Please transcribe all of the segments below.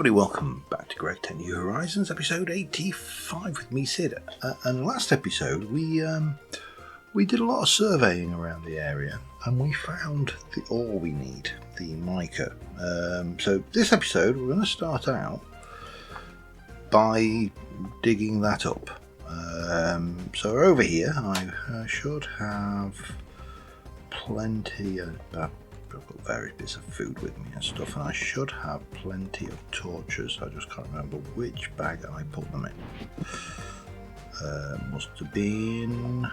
everybody, welcome back to GregTech New Horizons, episode 85 with me, Sid. And last episode we did a lot of surveying around the area and we found the ore we need, the mica. So this episode we're going to start out by digging that up. So over here I should have plenty of... I've got various bits of food with me and stuff, and I should have plenty of torches. I just can't remember which bag I put them in. Must have been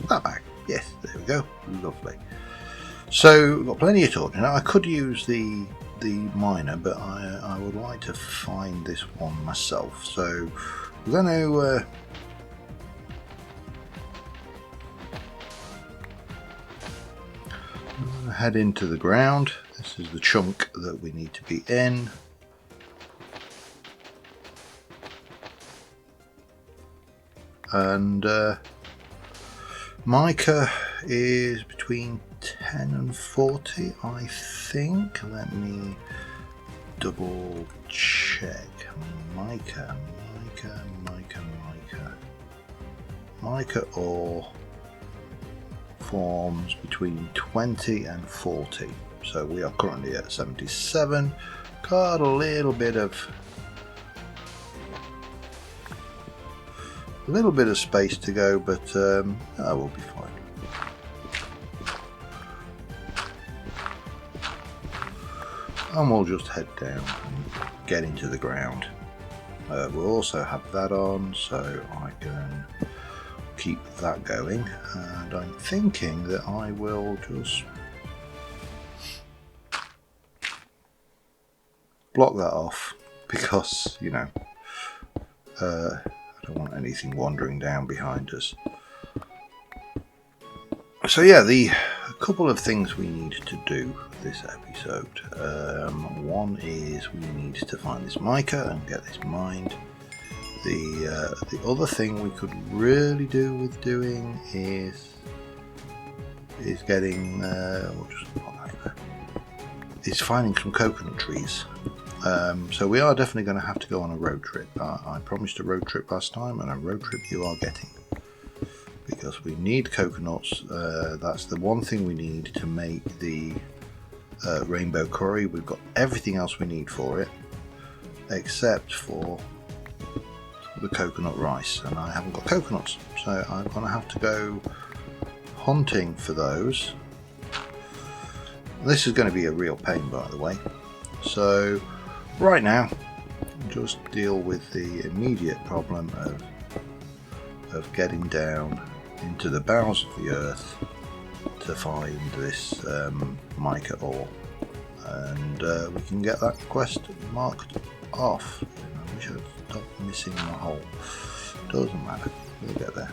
that bag. Yes, there we go. Lovely. So we've got plenty of torches. Now I could use the miner, but I would like to find this one myself. So we're going to head into the ground. This is the chunk that we need to be in. And mica is between 10 and 40, I think. Let me double check. Mica ore forms between 20 and 40, so we are currently at 77. Got a little bit of space to go, but I will be fine. And we'll just head down and get into the ground. We'll also have that on, so I can keep that going, and I'm thinking that I will just block that off because, you know, I don't want anything wandering down behind us. So yeah, a couple of things we need to do this episode. One is we need to find this mica and get this mined. The other thing we could really do with doing is getting we'll just put that in there, is finding some coconut trees. So we are definitely going to have to go on a road trip. I promised a road trip last time, and a road trip you are getting, because we need coconuts. That's the one thing we need to make the rainbow curry. We've got everything else we need for it except for the coconut rice, and I haven't got coconuts, so I'm going to have to go hunting for those. This is going to be a real pain, by the way. So right now just deal with the immediate problem of getting down into the bowels of the earth to find this mica ore, and we can get that quest marked off. I wish I'd stop missing my hole. Doesn't matter, we'll get there.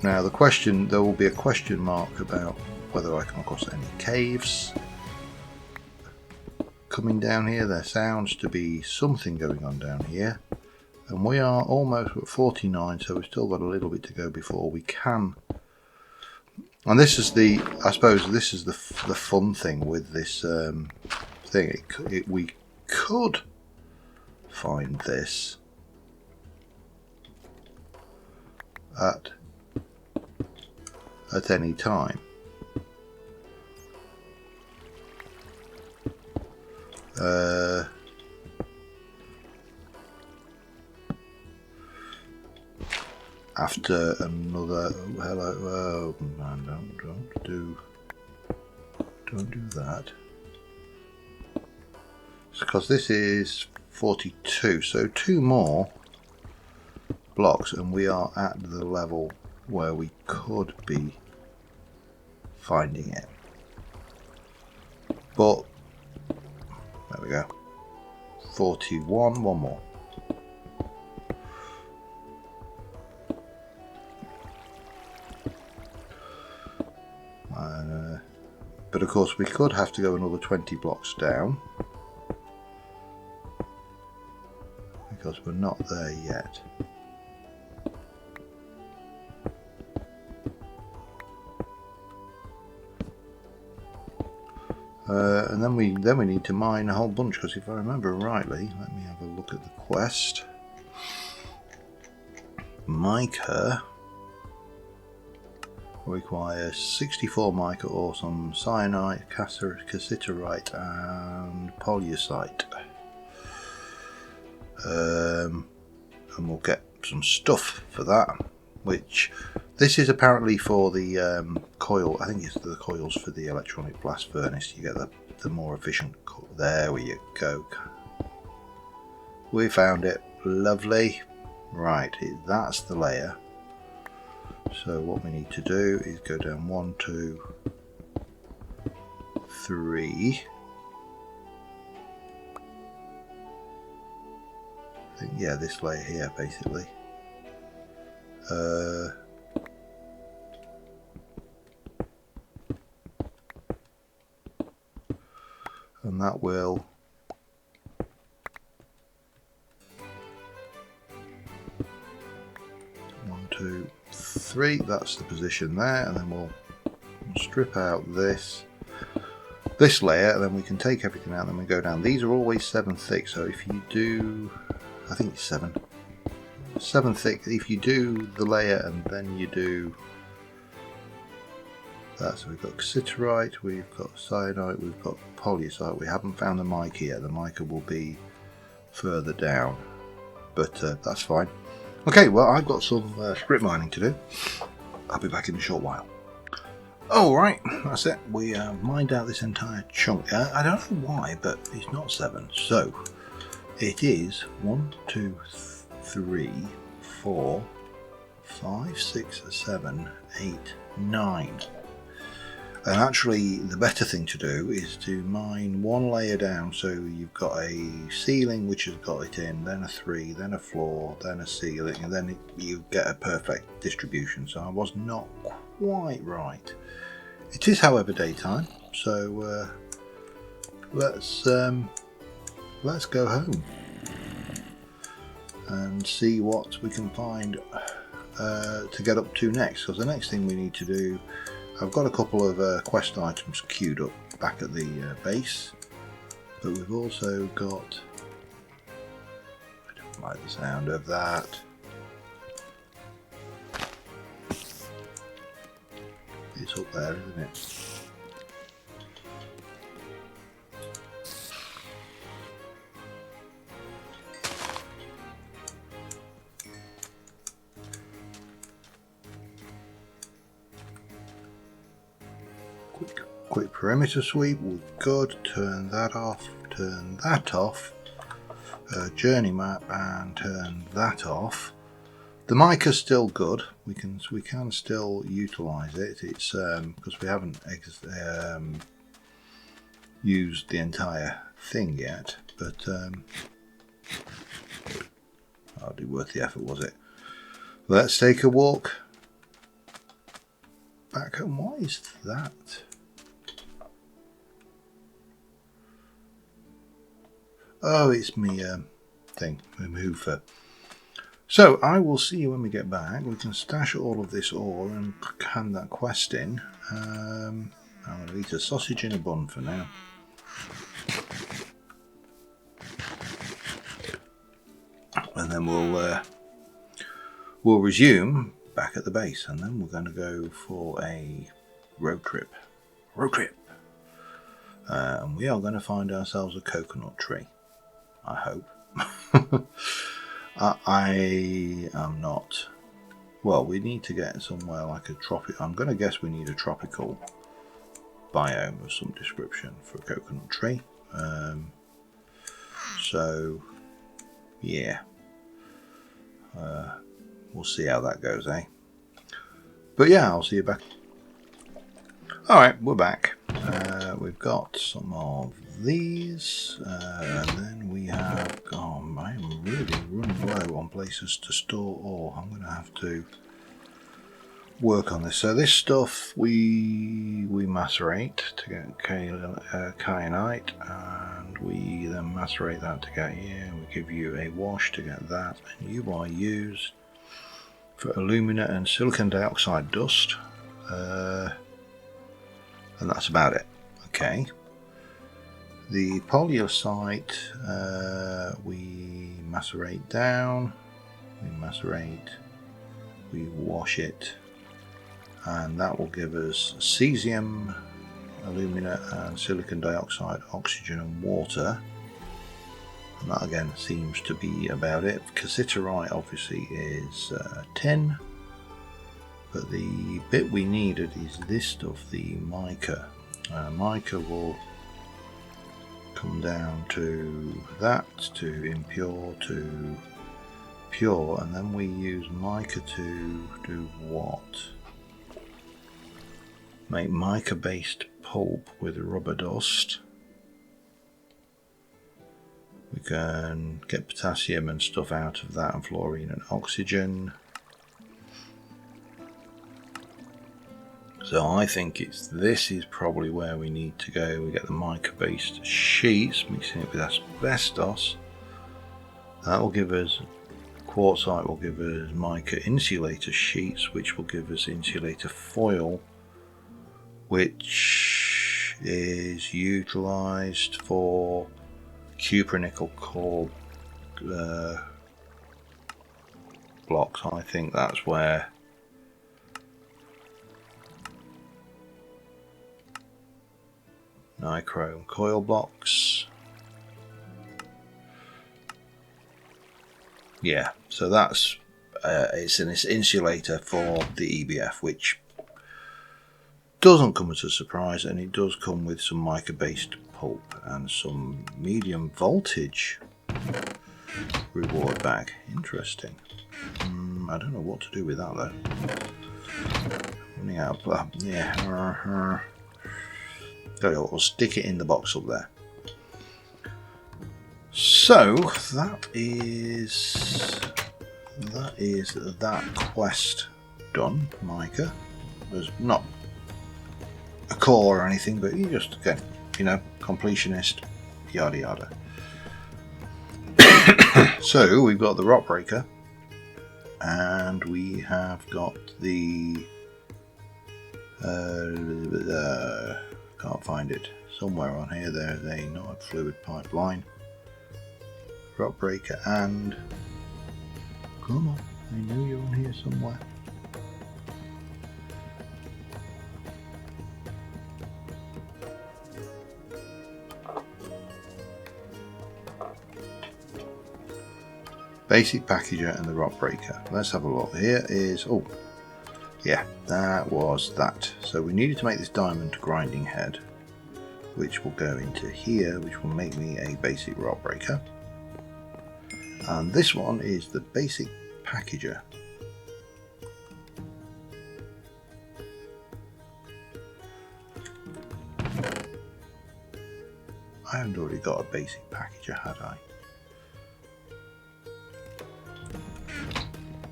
Now there will be a question mark about whether I come across any caves coming down here. There sounds to be something going on down here, and we are almost at 49, so we've still got a little bit to go before we can. And this is I suppose this is the fun thing with this thing. We could find this at any time. After another hello, oh man, don't do that. It's because this is 42, so 2 more blocks and we are at the level where we could be finding it. But there we go. 41, one more. But of course we could have to go another 20 blocks down, because we're not there yet. And then we need to mine a whole bunch, because if I remember rightly, let me have a look at the quest. Mica requires 64 mica ore, some cyanite, cassiterite and pollucite. And we'll get some stuff for that, which this is apparently for the coil. I think it's the coils for the electronic blast furnace. You get the more efficient coil. There you go. We found it. Lovely. Right, that's the layer. So what we need to do is go down 1, 2, 3. I think, yeah, this layer here basically. And that will one, two, three. That's the position there, and then we'll strip out this layer, and then we can take everything out. And then we go down. These are always 7 thick, so if you do, I think it's 7 thick. If you do the layer and then you do that, so we've got cassiterite, we've got cyanide, we've got pollucite. We haven't found the mica yet. The mica will be further down, but that's fine. Okay, well, I've got some strip mining to do. I'll be back in a short while. Alright, that's it. We mined out this entire chunk. I don't know why, but it's not 7. So, it is 1, 2, 3, 4, 5, 6, 7, 8, 9. And actually, the better thing to do is to mine one layer down, so you've got a ceiling which has got it in, then a 3, then a floor, then a ceiling, and then you get a perfect distribution. So I was not quite right. It is, however, daytime, so let's go home and see what we can find to get up to next. Because the next thing we need to do, I've got a couple of quest items queued up back at the base, but we've also got, I don't like the sound of that. It's up there, isn't it? Quick perimeter sweep, we're good. Turn that off, turn that off. Journey map, and turn that off. The mica's still good. We can still utilise it. It's because we haven't used the entire thing yet, but hardly worth the effort, was it? Let's take a walk back home. What is that? Oh, it's me thing, my hoofer. So I will see you when we get back. We can stash all of this ore and hand that quest in. I'm going to eat a sausage in a bun for now. And then we'll resume back at the base, and then we're going to go for a road trip. And we are going to find ourselves a coconut tree. I hope. I am not. Well, we need to get somewhere like a tropic. I'm going to guess we need a tropical biome of some description for a coconut tree. So, yeah. We'll see how that goes, eh? But yeah, I'll see you back. Alright, we're back. We've got some of these, and then we have, I am really running low on places to store ore. I'm going to have to work on this. So this stuff we macerate to get kyanite, and we then macerate that to get here. We give you a wash to get that, and you are used for alumina and silicon dioxide dust, and that's about it. Okay. The polyosite we macerate down, we wash it, and that will give us cesium, alumina and silicon dioxide, oxygen and water. And that again seems to be about it. Cassiterite obviously is tin, but the bit we needed is this stuff, the mica. Mica will come down to that, to impure, to pure, and then we use mica to do what? Make mica based pulp with rubber dust. We can get potassium and stuff out of that, and fluorine and oxygen. So I think this is probably where we need to go. We get the mica based sheets, mixing it with asbestos. That will give us, quartzite will give us mica insulator sheets, which will give us insulator foil, which is utilised for cupronickel core blocks. I think that's where nichrome coil blocks. Yeah, so that's it's an insulator for the EBF, which doesn't come as a surprise, and it does come with some mica based pulp and some medium voltage reward back. Interesting. I don't know what to do with that though. Running out of yeah. We'll stick it in the box up there. So that is that quest done. Mica was not a core or anything, but you just, again, you know, completionist, yada yada. So we've got the rock breaker, and we have got the can't find it, somewhere on here. There's a not fluid pipeline, rock breaker, and come on, I know you're on here somewhere. Basic packager and the rock breaker. Let's have a look. Here is, oh yeah, that was that. So we needed to make this diamond grinding head, which will go into here, which will make me a basic rock breaker. And this one is the basic packager. I haven't already got a basic packager, had I?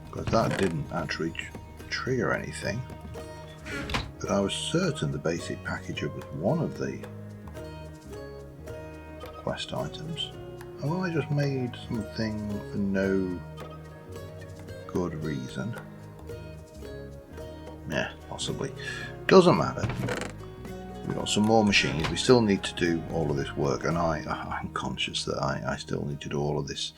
Because that didn't actually trigger anything, but I was certain the basic packager was one of the quest items. Oh, I just made something for no good reason. Yeah, possibly. Doesn't matter. We've got some more machines. We still need to do all of this work, and I'm conscious that I still need to do all of this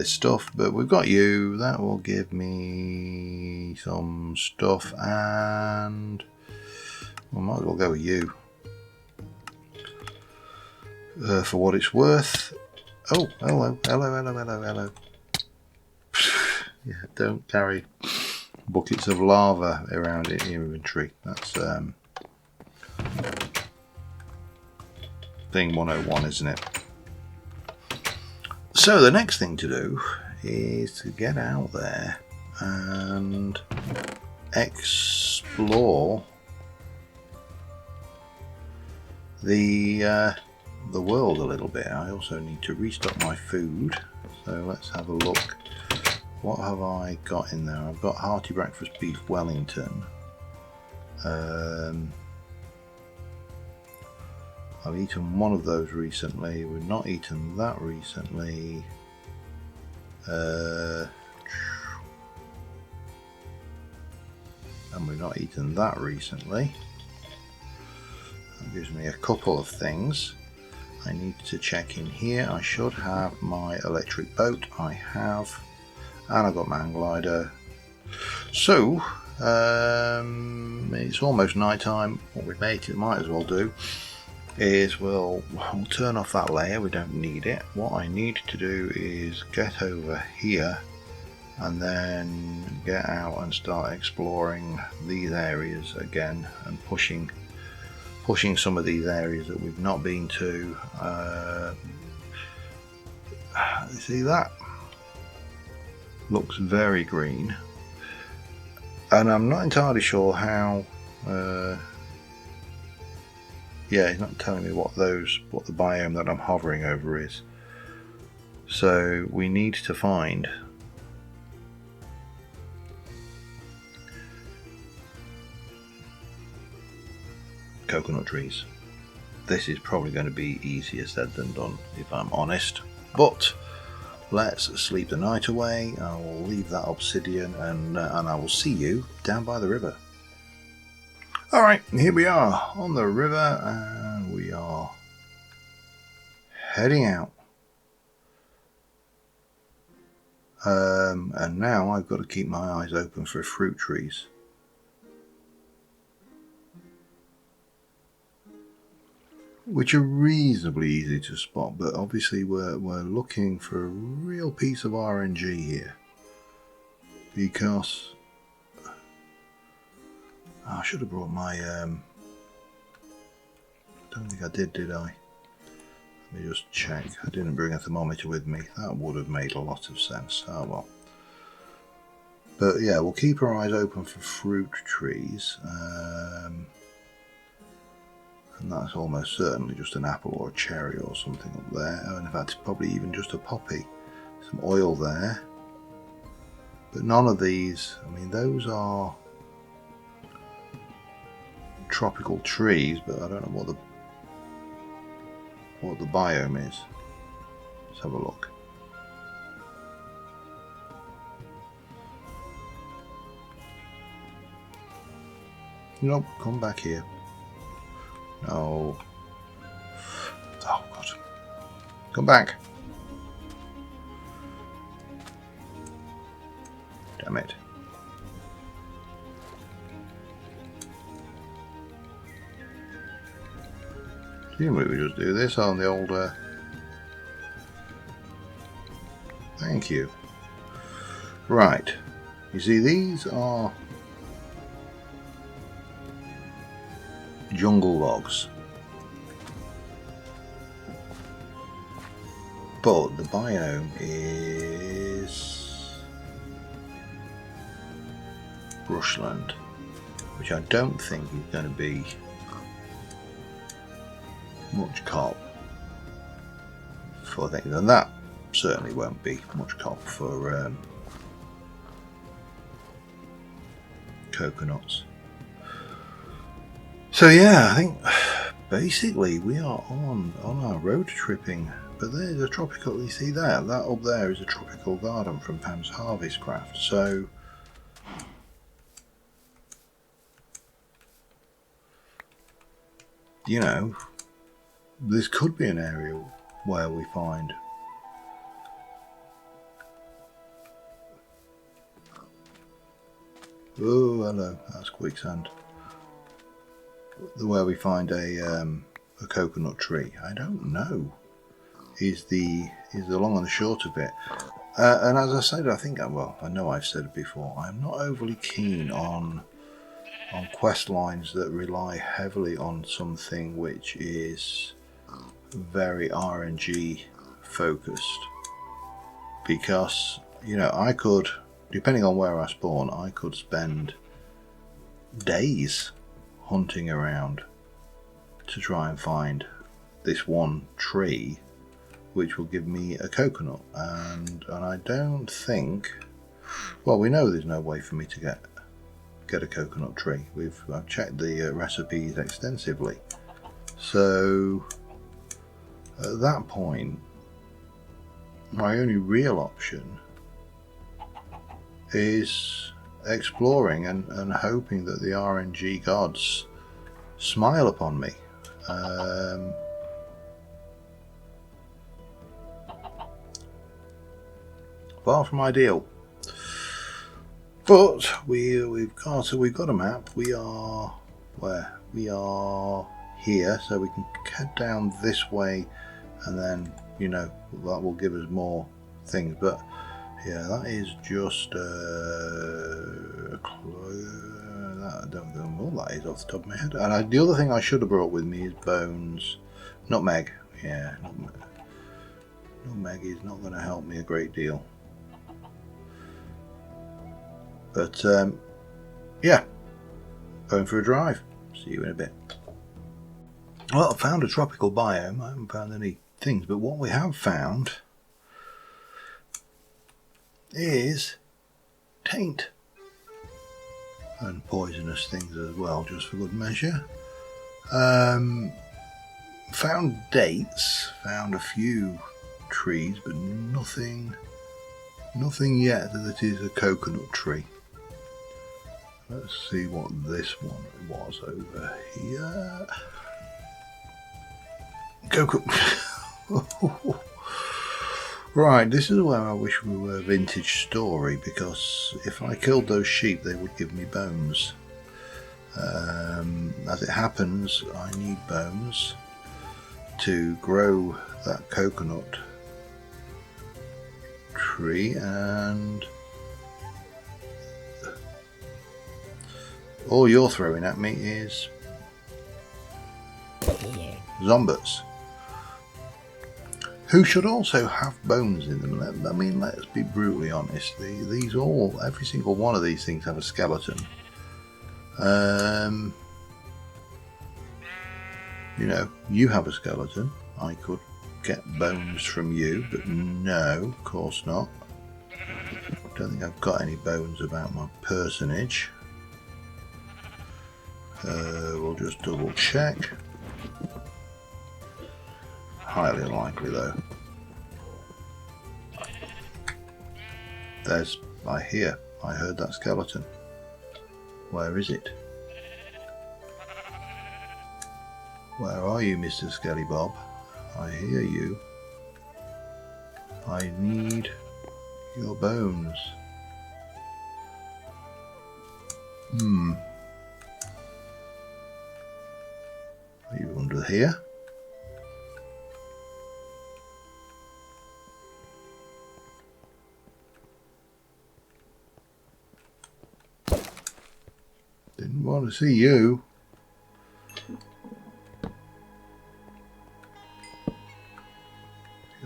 stuff, but we've got you. That will give me some stuff, and we might as well go with you for what it's worth. Oh, hello. Yeah, don't carry buckets of lava around in your inventory. That's thing 101, isn't it? So the next thing to do is to get out there and explore the world a little bit. I also need to restock my food, so let's have a look. What have I got in there? I've got hearty breakfast beef Wellington. I've eaten one of those recently. We've not eaten that recently. And we've not eaten that recently. That gives me a couple of things. I need to check in here. I should have my electric boat. I have. And I've got my hang glider. So, it's almost night time. What we might as well do is we'll turn off that layer. We don't need it. What I need to do is get over here and then get out and start exploring these areas again and pushing some of these areas that we've not been to. See that? Looks very green. And I'm not entirely sure how. Yeah, he's not telling me what the biome that I'm hovering over is. So we need to find coconut trees. This is probably going to be easier said than done, if I'm honest. But let's sleep the night away. I will leave that obsidian and I will see you down by the river. Alright, here we are on the river and we are heading out. And now I've got to keep my eyes open for fruit trees. Which are reasonably easy to spot, but obviously we're looking for a real piece of RNG here. Because I should have brought my don't think I did I? Let me just check. I didn't bring a thermometer with me. That would have made a lot of sense. Oh well. But yeah, we'll keep our eyes open for fruit trees. And that's almost certainly just an apple or a cherry or something up there. And in fact, it's probably even just a poppy. Some oil there. But none of these, I mean, those are tropical trees, but I don't know what the biome is. Let's have a look. Nope, come back here. No. Oh God. Come back. Damn it. Presumably we just do this on the old thank you. Right. You see, these are jungle logs, but the biome is brushland, which I don't think is going to be much cop for things, and that certainly won't be much cop for coconuts. So yeah, I think basically we are on our road tripping, but there's a tropical, you see that up there is a tropical garden from Pam's Harvest Craft, so you know, this could be an area where we find oh hello, that's quicksand. Where we find a coconut tree. I don't know. Is the long and the short of it. And as I said, I think, well, I know I've said it before, I'm not overly keen on quest lines that rely heavily on something which is very RNG focused. Because, you know, I could, depending on where I spawn, I could spend days hunting around to try and find this one tree which will give me a coconut, and I don't think, well, we know there's no way for me to get a coconut tree. I've checked the recipes extensively, so at that point my only real option is exploring and hoping that the RNG gods smile upon me. far from ideal. But we've got a map. We are where? We are here, so we can head down this way, and then that will give us more things. But yeah, that is just I don't know what that is off the top of my head. And the other thing I should have brought with me is bones, nutmeg. Yeah, nutmeg is not going to help me a great deal. But yeah, going for a drive. See you in a bit. Well, I found a tropical biome. I haven't found any things, but what we have found is taint and poisonous things as well, just for good measure. Found dates, found a few trees, but nothing yet that is a coconut tree. Let's see what this one was over here. Right, this is where I wish we were Vintage Story, because if I killed those sheep they would give me bones. As it happens, I need bones to grow that coconut tree, and all you're throwing at me is zombies, who should also have bones in them. I mean, let's be brutally honest. Every single one of these things have a skeleton. You have a skeleton. I could get bones from you, but no, of course not. Don't think I've got any bones about my personage. We'll just double check. Highly unlikely though. I heard that skeleton. Where is it? Where are you, Mr. Skelly Bob? I hear you. I need your bones. Are you under here? Didn't want to see you.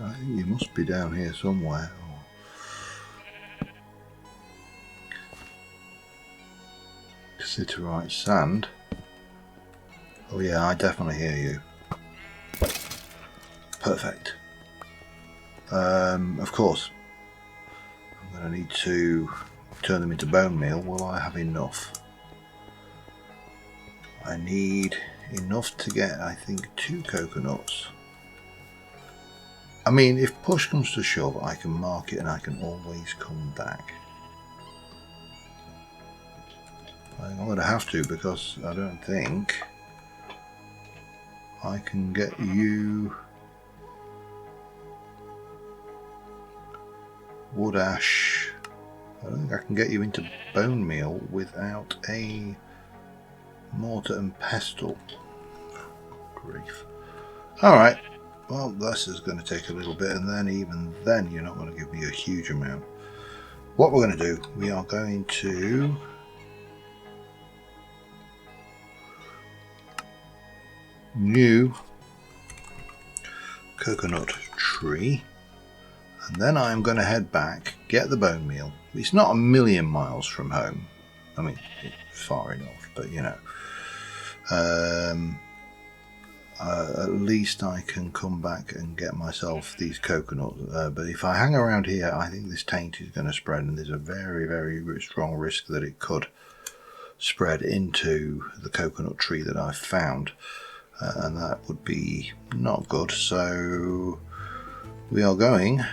I think you must be down here somewhere. Cassiterite sand. Oh yeah, I definitely hear you. Perfect. Of course, I'm going to need to turn them into bone meal. Will I have enough? I need enough to get, I think, 2 coconuts. I mean, if push comes to shove, I can mark it and I can always come back. I think I'm going to have to, because I don't think I can get you wood ash. I don't think I can get you into bone meal without a mortar and pestle. Grief. Alright, well, this is going to take a little bit, and then even then you're not going to give me a huge amount. What we're going to do, we are going to new coconut tree, and then I'm going to head back, get the bone meal. It's not a million miles from home. I mean, it's far enough, but at least I can come back and get myself these coconuts. But if I hang around here, I think this taint is going to spread, and there's a very, very strong risk that it could spread into the coconut tree that I've found, and that would be not good. So we are going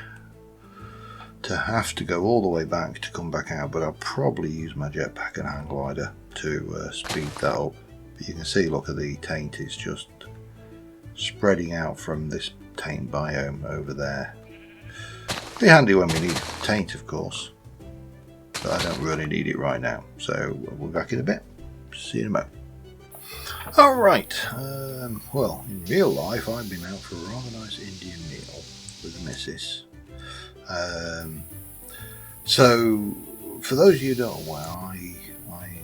to have to go all the way back to come back out, but I'll probably use my jetpack and hang glider to speed that up. But you can see, look at the taint is just spreading out from this taint biome over there. Be handy when we need taint, of course, but I don't really need it right now, so we'll be back in a bit. See you in a moment. Alright, well, in real life I've been out for a rather nice Indian meal with the missus. So, for those of you who don't know, I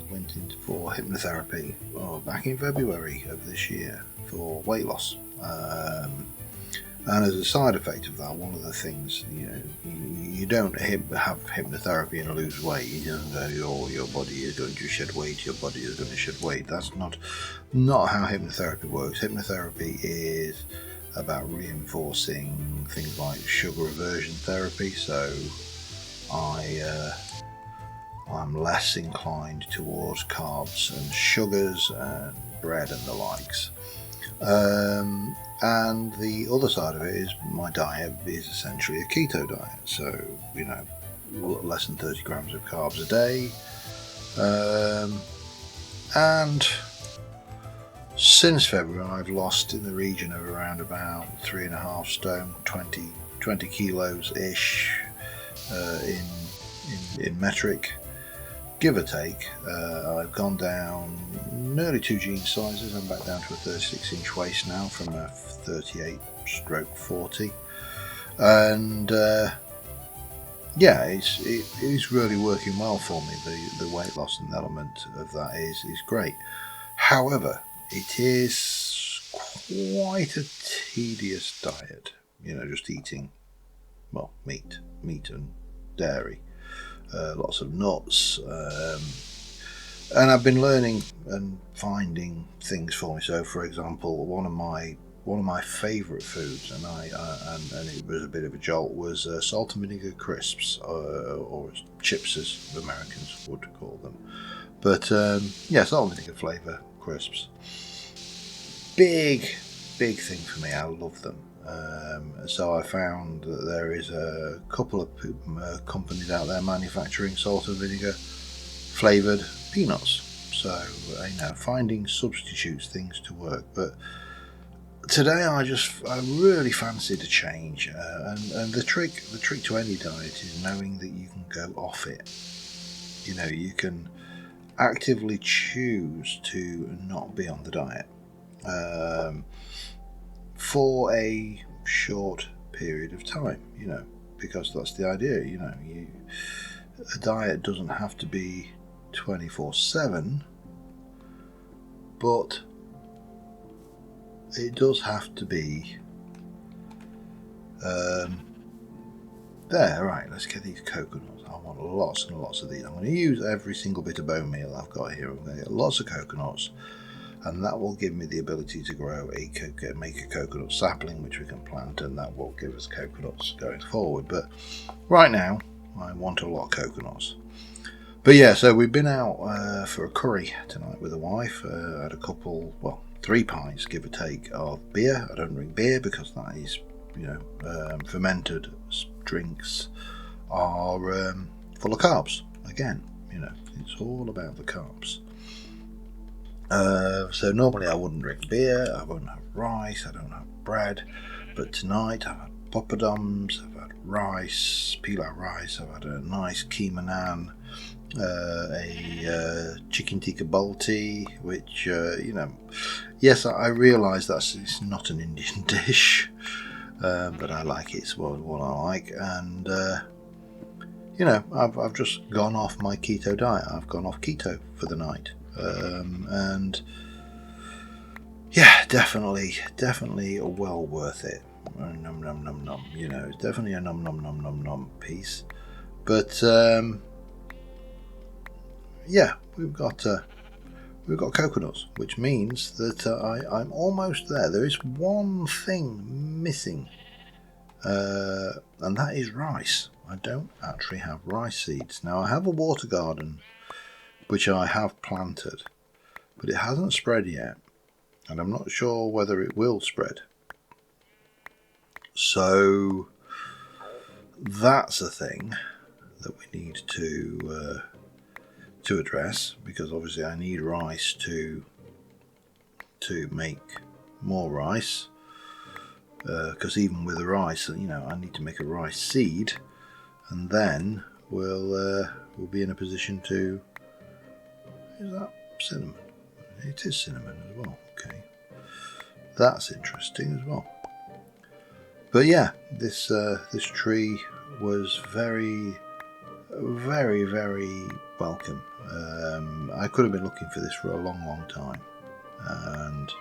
went in for hypnotherapy back in February of this year for weight loss. And as a side effect of that, one of the things, you don't have hypnotherapy and lose weight. You don't go, your body is going to shed weight, your body is going to shed weight. That's not how hypnotherapy works. Hypnotherapy is about reinforcing things like sugar aversion therapy. So I'm less inclined towards carbs and sugars and bread and the likes. And the other side of it is my diet is essentially a keto diet, so less than 30 grams of carbs a day, and since February I've lost in the region of around about 3.5 stone, 20 kilos ish in metric, give or take. I've gone down nearly 2 jean sizes. I'm back down to a 36-inch waist now from a 38/40, and it is really working well for me. The weight loss and element of that is great. However, it is quite a tedious diet. Just eating meat and dairy. Lots of nuts, and I've been learning and finding things for me. So, for example, one of my favourite foods, and it was a bit of a jolt, was salt and vinegar crisps, or chips as Americans would call them. But salt and vinegar flavour crisps. Big thing for me. I love them. So I found that there is a couple of companies out there manufacturing salt and vinegar flavoured peanuts. So finding substitutes, things to work. But today I really fancied a change, and the trick to any diet is knowing that you can go off it. You can actively choose to not be on the diet. For a short period of time, because that's the idea. A diet doesn't have to be 24/7, but it does have to be there. Right, let's get these coconuts. I want lots and lots of these. I'm going to use every single bit of bone meal I've got here. I'm going to get lots of coconuts, and that will give me the ability to grow make a coconut sapling, which we can plant, and that will give us coconuts going forward. But right now I want a lot of coconuts. But so we've been out for a curry tonight with the wife. Had a couple, 3 pints give or take of beer. I don't drink beer because that is fermented drinks are full of carbs. Again, it's all about the carbs. So normally I wouldn't drink beer, I wouldn't have rice, I don't have bread, but tonight I've had poppadoms, I've had rice, pilau rice, I've had a nice keema naan, a chicken tikka balti, which yes, I realise it's not an Indian dish, but I like it. It's what I like, and I've just gone off my keto diet. I've gone off keto for the night. And definitely well worth it. Num num num num. It's definitely a num num num num num piece. But we've got coconuts, which means that I'm almost there. There is one thing missing, and that is rice. I don't actually have rice seeds. Now I have a water garden which I have planted, but it hasn't spread yet, and I'm not sure whether it will spread. So that's a thing that we need to address, because obviously I need rice to make more rice. because even with the rice, you know, I need to make a rice seed, and then we'll be in a position to. Is that cinnamon? It is cinnamon as well. Okay, that's interesting as well. But yeah, this tree was very, very, very welcome. I could have been looking for this for a long, long time, and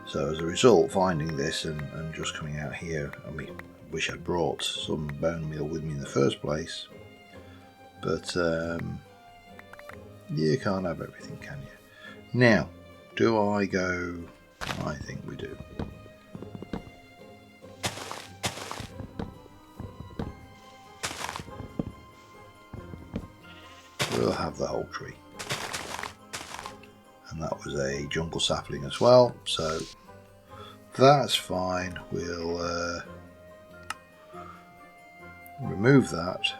so as a result, finding this and just coming out here, I mean, wish I'd brought some bone meal with me in the first place, but you can't have everything, can you? Now, do I go? I think we do. We'll have the whole tree. And that was a jungle sapling as well, so that's fine. We'll remove that.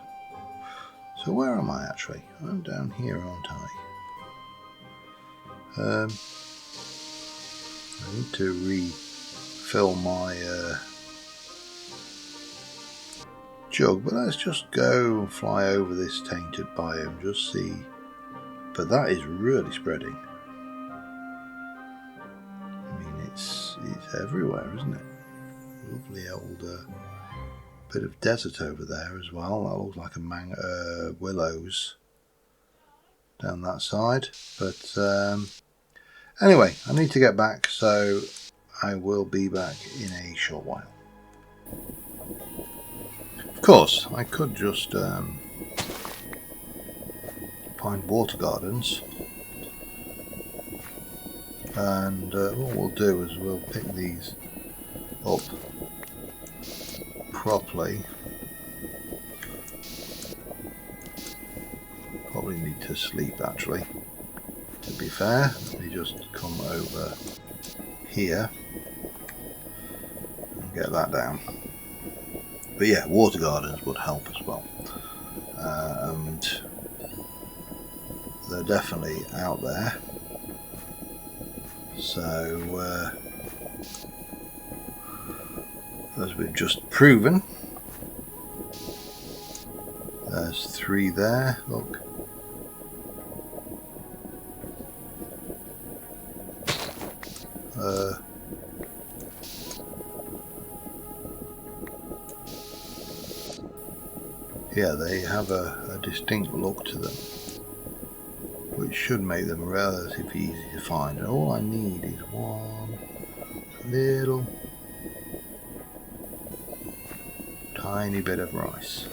So where am I actually? I'm down here, aren't I? I need to refill my jug, but let's just go and fly over this tainted biome, just see. But that is really spreading. I mean, it's everywhere, isn't it? Lovely old bit of desert over there as well. That looks like a willows down that side. But anyway, I need to get back, so I will be back in a short while. Of course, I could just find water gardens, and what we'll do is we'll pick these up properly. Probably need to sleep actually, to be fair. Let me just come over here and get that down. But yeah, water gardens would help as well, and they're definitely out there. So as we've just proven, there's 3 there, look. Yeah, they have a distinct look to them, which should make them relatively easy to find. And all I need is one little tiny bit of rice.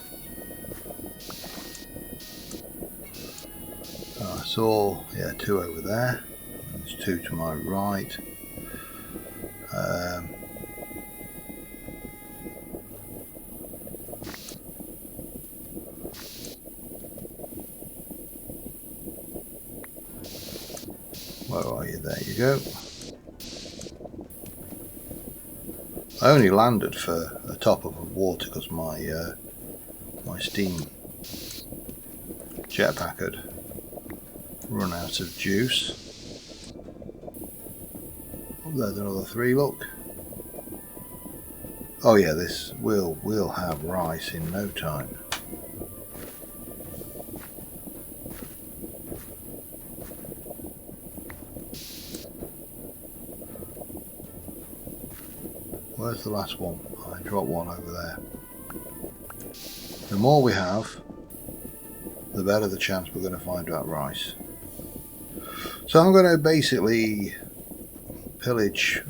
I saw, yeah, 2 over there. There's 2 to my right. Where are you? There you go. I only landed for the top of the water because my my steam jetpack had run out of juice. Oh, there's another 3. Look. Oh yeah, this will have rice in no time. Where's the last one? I dropped one over there. The more we have, the better the chance we're going to find that rice. So I'm going to basically pillage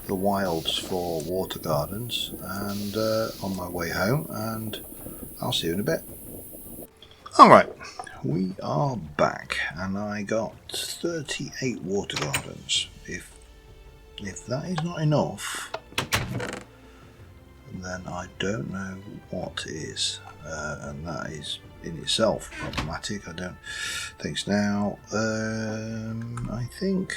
the wilds for water gardens and on my way home, and I'll see you in a bit. Alright, we are back, and I got 38 water gardens. If that is not enough, then I don't know what is, and that is in itself problematic. I don't think so. Now, I think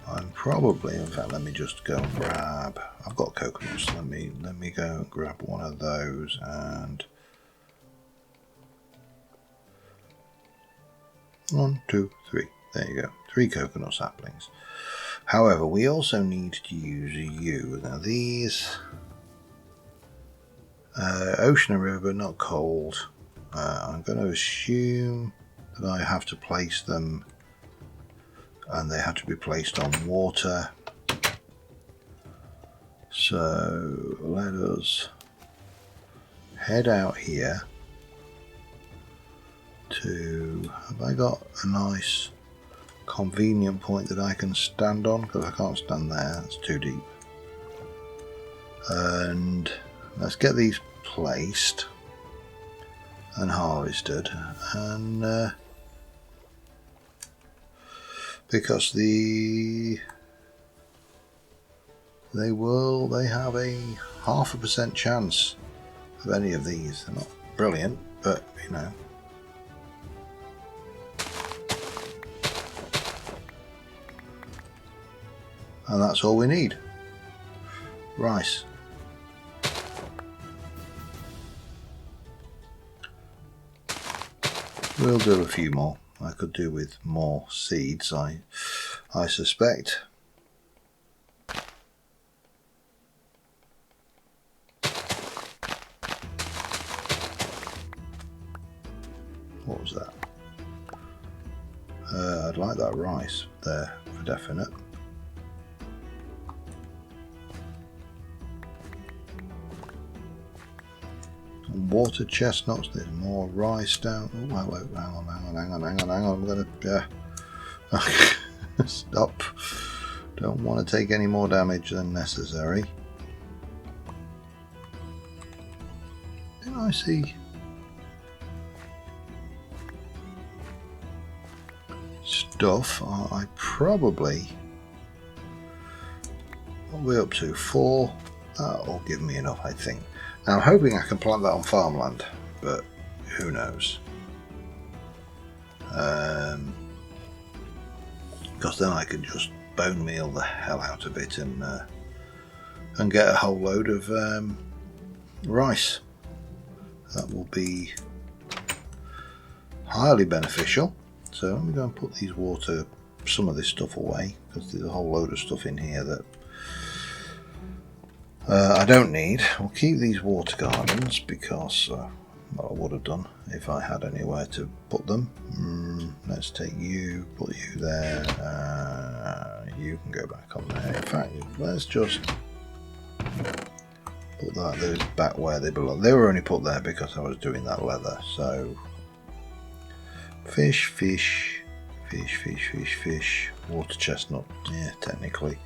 I'm probably, in fact, let me just go and grab, I've got coconuts, let me go and grab one of those, and 1, 2, 3, there you go, 3 coconut saplings. However, we also need to use you. Now these ocean and river, not cold. I'm going to assume that I have to place them, and they have to be placed on water. So let us head out here to, have I got a nice convenient point that I can stand on? Because I can't stand there, it's too deep. And let's get these placed and harvested, and because they have a 0.5% chance of any of these. They're not brilliant, but you know. And that's all we need. Rice. We'll do a few more. I could do with more seeds, I suspect. What was that? I'd like that rice there for definite. Water chestnuts, there's more rice down. Oh, hello, hang on. I'm gonna stop. Don't want to take any more damage than necessary. Didn't I see stuff? I probably, what are we up to? 4. That'll give me enough, I think. Now I'm hoping I can plant that on farmland, but who knows? Because then I could just bone meal the hell out of it and get a whole load of rice. That will be highly beneficial. So let me go and put these some of this stuff away, because there's a whole load of stuff in here that I don't need. We'll keep these water gardens because well, I would have done if I had anywhere to put them. Let's take you, put you there. You can go back on there. In fact, let's just put those back where they belong. They were only put there because I was doing that leather. So fish. Water chestnut. Yeah, technically.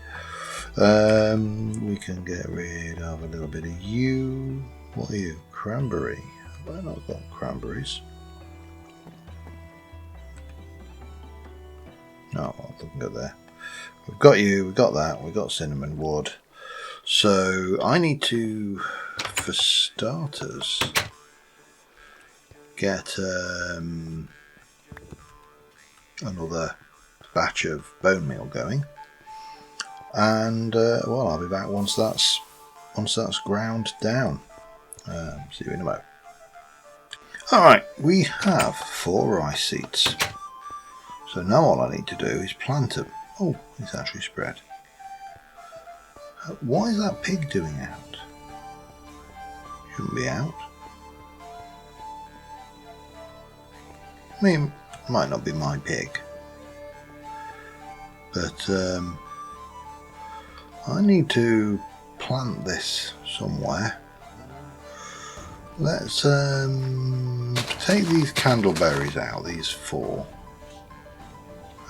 We can get rid of a little bit of you. What are you? Cranberry. Have I not got cranberries? No, I'll look and go there. We've got you, we've got that, we've got cinnamon wood. So I need to, for starters, get another batch of bone meal going. And well, I'll be back once that's ground down. See you in a moment. Alright, we have 4 rice seeds. So now all I need to do is plant them. Oh, it's actually spread. Why is that pig doing out? Shouldn't be out. I mean, it might not be my pig. But I need to plant this somewhere. Let's take these candleberries out, these 4,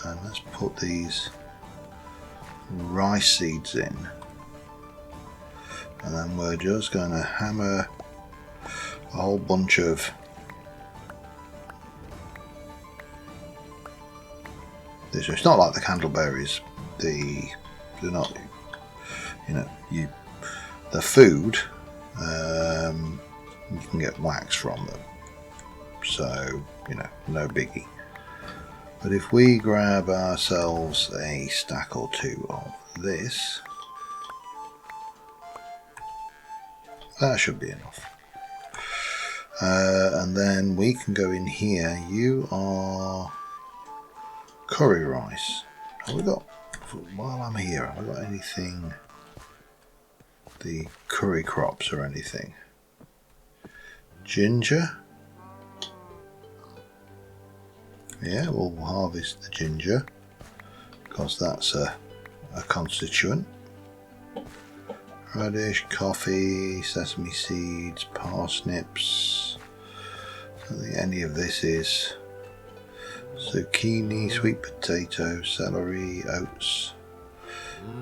and let's put these rice seeds in, and then we're just going to hammer a whole bunch of this. It's not like the candleberries, they're not, you know, the food, you can get wax from them, so you know, no biggie. But if we grab ourselves a stack or 2 of this, that should be enough. And then we can go in here. You are curry rice. Have we got while I'm here, have I got anything, the curry crops or anything? Ginger. Yeah, we'll harvest the ginger because that's a constituent. Radish, coffee, sesame seeds, parsnips. I don't think any of this is. Zucchini, sweet potato, celery, oats,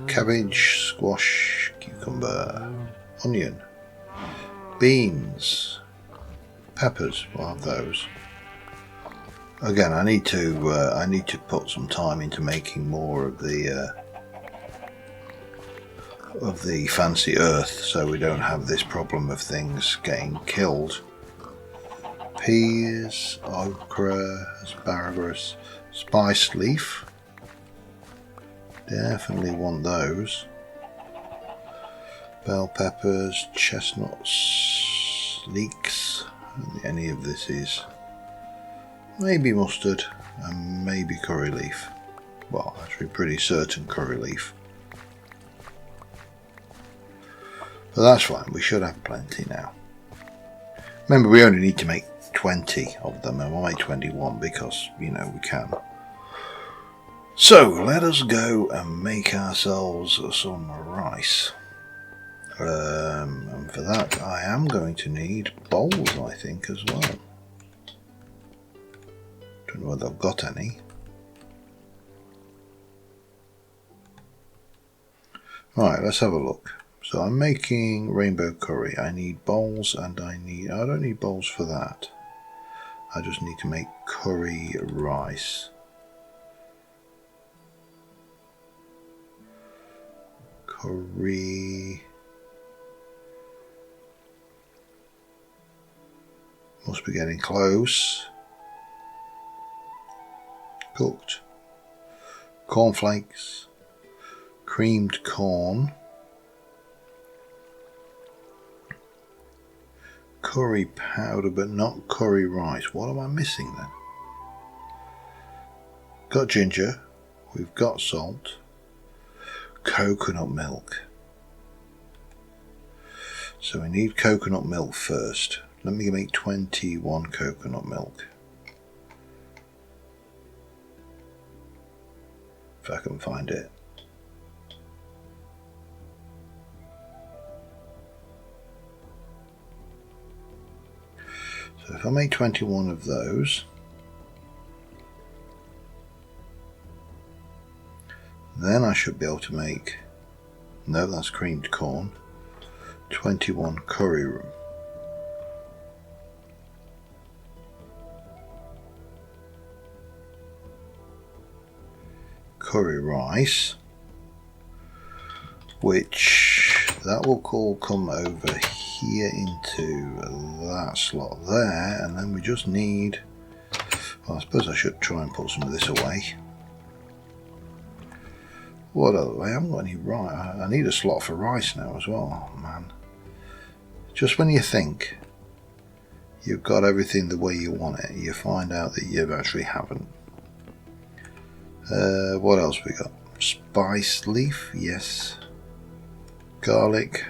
cabbage, squash, cucumber, onion, beans, peppers. We'll have those. Again, I need to put some time into making more of the fancy earth, so we don't have this problem of things getting killed. Peas, okra, asparagus, spice leaf. Definitely want those. Bell peppers, chestnuts, leeks. I don't think any of this is. Maybe mustard and maybe curry leaf. Well, actually pretty certain curry leaf. But that's fine, we should have plenty now. Remember, we only need to make 20 of them, and we'll make 21 because, you know, we can. So, let us go and make ourselves some rice. And for that, I am going to need bowls, I think, as well. Don't know whether I've got any. Right, let's have a look. So I'm making rainbow curry. I need bowls and I don't need bowls for that. I just need to make curry rice. Curry. Must be getting close. Cooked. Cornflakes. Creamed corn. Curry powder, but not curry rice. What am I missing then? Got ginger. We've got salt. Coconut milk. So we need coconut milk first. Let me make 21 coconut milk. If I can find it. So if I make 21 of those, then I should be able to make, no, that's creamed corn, 21 curry rice, which that will all come over here into that slot there, and then we just need, well, I suppose I should try and put some of this away. What other way? I haven't got any rice. I need a slot for rice now as well. Oh, man. Just when you think you've got everything the way you want it, you find out that you actually haven't. What else we got? Spice leaf, yes. Garlic.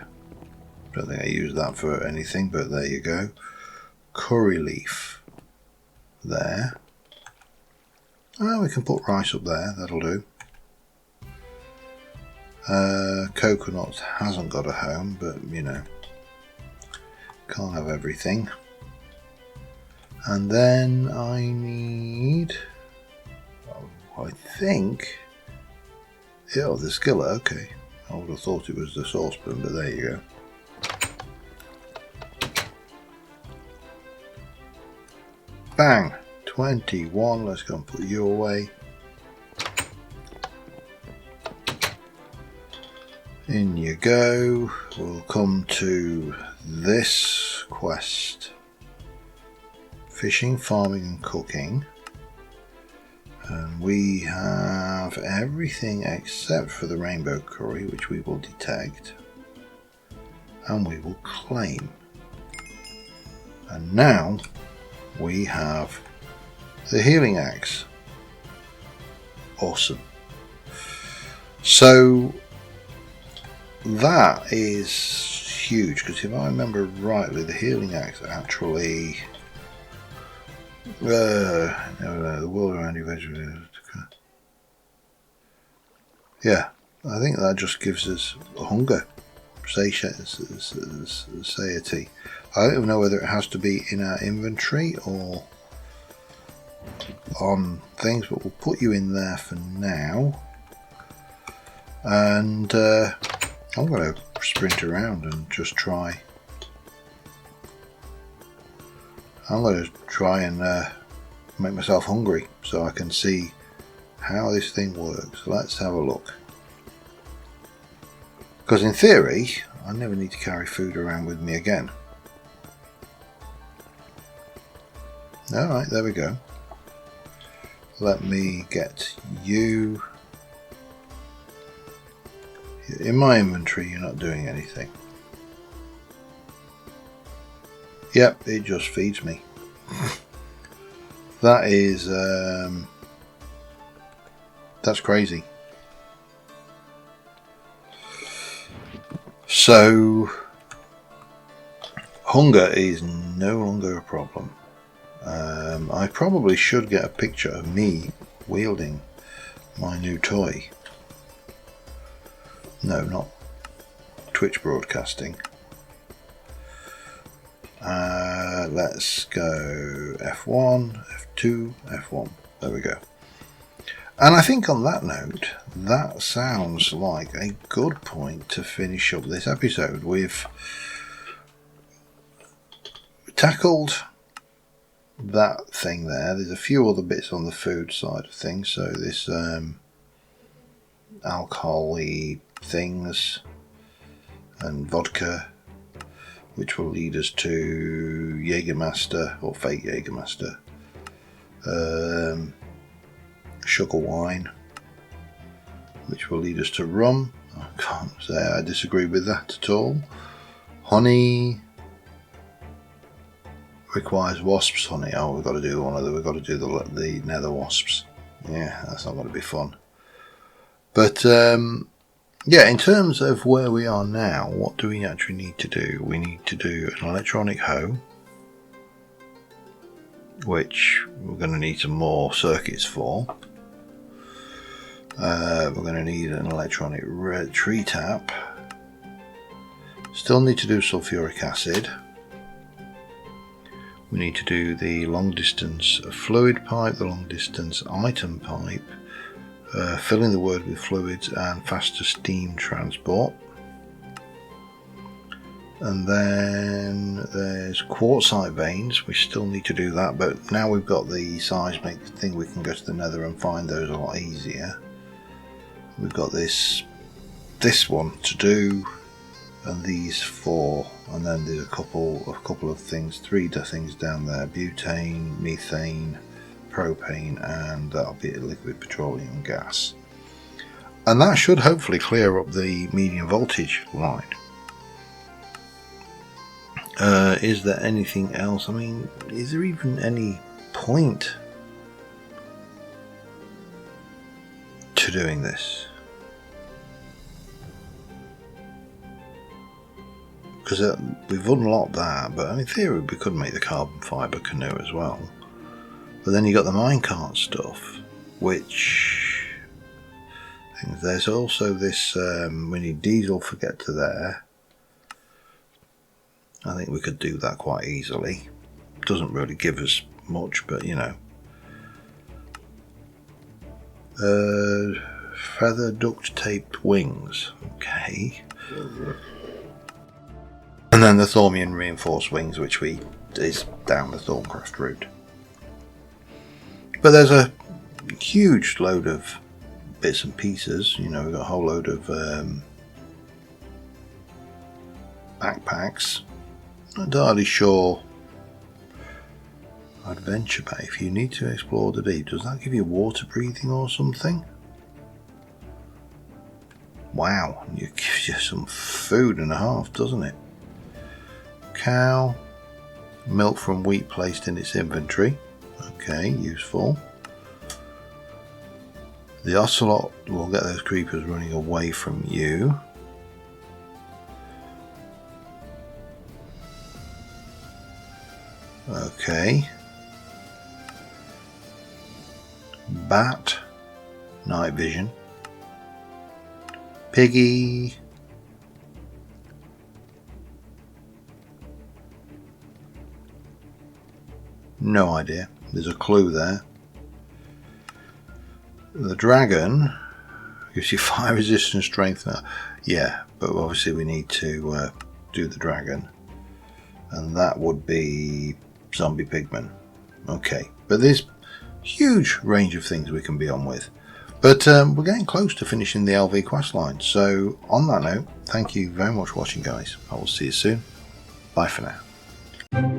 Don't think I use that for anything, but there you go. Curry leaf. There. Oh, we can put rice up there, that'll do. Coconut hasn't got a home, but you know, can't have everything. And then I need, I think, yeah, the skillet, okay. I would have thought it was the saucepan, but there you go. Bang! 21, let's go and put you away. In you go. We'll come to this quest. Fishing, farming and cooking. And we have everything except for the rainbow curry, which we will detect. And we will claim. And now we have the healing axe. Awesome. So that is huge, because if I remember rightly, the healing axe actually the world around you. Yeah, I think that just gives us hunger, satiety. I don't even know whether it has to be in our inventory or on things, but we'll put you in there for now. And I'm going to sprint around and just try. I'm going to try and make myself hungry so I can see how this thing works. Let's have a look. Because in theory, I never need to carry food around with me again. Alright, there we go. Let me get you. In my inventory, you're not doing anything. Yep, it just feeds me. That is, that's crazy. So, hunger is no longer a problem. I probably should get a picture of me wielding my new toy. No, not Twitch broadcasting. Let's go F1, F2, F1. There we go. And I think on that note, that sounds like a good point to finish up this episode. We've tackled that thing there. There's a few other bits on the food side of things. So this alcohol-y things and vodka, which will lead us to Jägermeister or fake Jägermeister, sugar wine, which will lead us to rum. I can't say I disagree with that at all. Honey requires wasps honey. Oh, we've got to do one of the. We've got to do the nether wasps. Yeah, that's not going to be fun. But yeah, in terms of where we are now, what do we actually need to do? We need to do an electronic hoe, which we're going to need some more circuits for. We're going to need an electronic tree tap. Still need to do sulfuric acid. We need to do the long distance fluid pipe, the long distance item pipe, filling the word with fluids and faster steam transport. And then there's quartzite veins. We still need to do that, but now we've got the seismic thing, we can go to the nether and find those a lot easier. We've got this one to do, and these 4, and then there's a couple of things, 3 things down there: butane, methane, propane, and that'll be a liquid petroleum gas. And that should hopefully clear up the medium voltage line. Is there anything else? I mean, is there even any point to doing this? Because we've unlocked that, but in theory we could make the carbon fibre canoe as well. But then you got the minecart stuff, which there's also this. We need diesel for get to there. I think we could do that quite easily. Doesn't really give us much, but you know. Feather duct taped wings. Okay. And then the Thormian reinforced wings, which is down the Thorncraft route. But there's a huge load of bits and pieces. You know, we've got a whole load of backpacks. Not entirely sure. Adventure Bay. If you need to explore the deep, does that give you water breathing or something? Wow, it gives you some food and a half, doesn't it? Cow, milk from wheat placed in its inventory. Okay, useful. The ocelot will get those creepers running away from you. Okay. Bat, night vision. Piggy. No idea. There's a clue there. The dragon gives you fire resistance, strength. Yeah, but obviously we need to do the dragon, and that would be zombie pigmen. Okay, but there's huge range of things we can be on with. But we're getting close to finishing the LV questline. So on that note, thank you very much for watching, guys. I will see you soon. Bye for now.